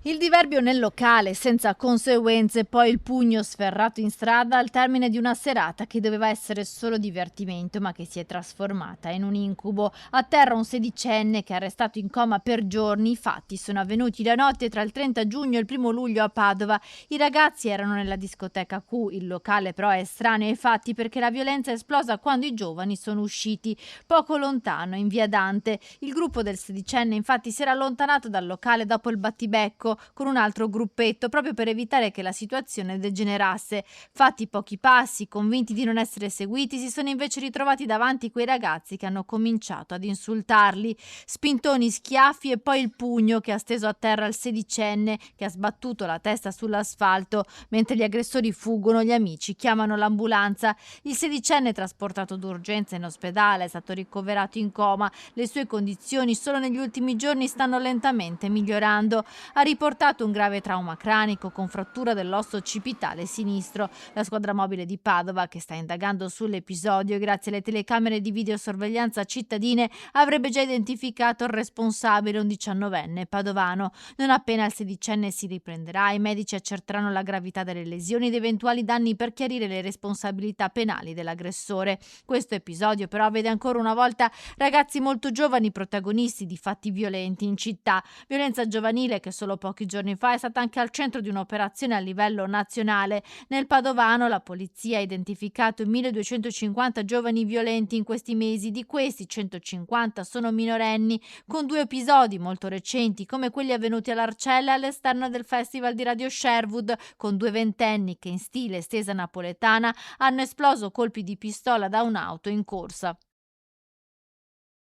Il diverbio nel locale, senza conseguenze, poi il pugno sferrato in strada al termine di una serata che doveva essere solo divertimento, ma che si è trasformata in un incubo. A terra un sedicenne che è restato in coma per giorni. I fatti sono avvenuti la notte tra il 30 giugno e il 1° luglio a Padova. I ragazzi erano nella discoteca Q, il locale però è estraneo ai fatti perché la violenza è esplosa quando i giovani sono usciti. Poco lontano, in via Dante, il gruppo del sedicenne infatti si era allontanato dal locale dopo il battibecco con un altro gruppetto, proprio per evitare che la situazione degenerasse. Fatti pochi passi, convinti di non essere seguiti, si sono invece ritrovati davanti quei ragazzi che hanno cominciato ad insultarli. Spintoni, schiaffi e poi il pugno che ha steso a terra il sedicenne, che ha sbattuto la testa sull'asfalto. Mentre gli aggressori fuggono, gli amici chiamano l'ambulanza. Il sedicenne, trasportato d'urgenza in ospedale, è stato ricoverato in coma. Le sue condizioni solo negli ultimi giorni stanno lentamente migliorando. Ha riportato un grave trauma cranico con frattura dell'osso occipitale sinistro. La squadra mobile di Padova, che sta indagando sull'episodio e grazie alle telecamere di videosorveglianza cittadine avrebbe già identificato il responsabile, un 19enne padovano. Non appena il sedicenne si riprenderà, i medici accerteranno la gravità delle lesioni ed eventuali danni per chiarire le responsabilità penali dell'aggressore. Questo episodio però vede ancora una volta ragazzi molto giovani protagonisti di fatti violenti in città. Violenza giovanile che solo pochi giorni fa è stata anche al centro di un'operazione a livello nazionale. Nel Padovano la polizia ha identificato 1250 giovani violenti in questi mesi, di questi 150 sono minorenni, con 2 episodi molto recenti come quelli avvenuti all'Arcella e all'esterno del Festival di Radio Sherwood, con 2 ventenni che in stile stesa napoletana hanno esploso colpi di pistola da un'auto in corsa.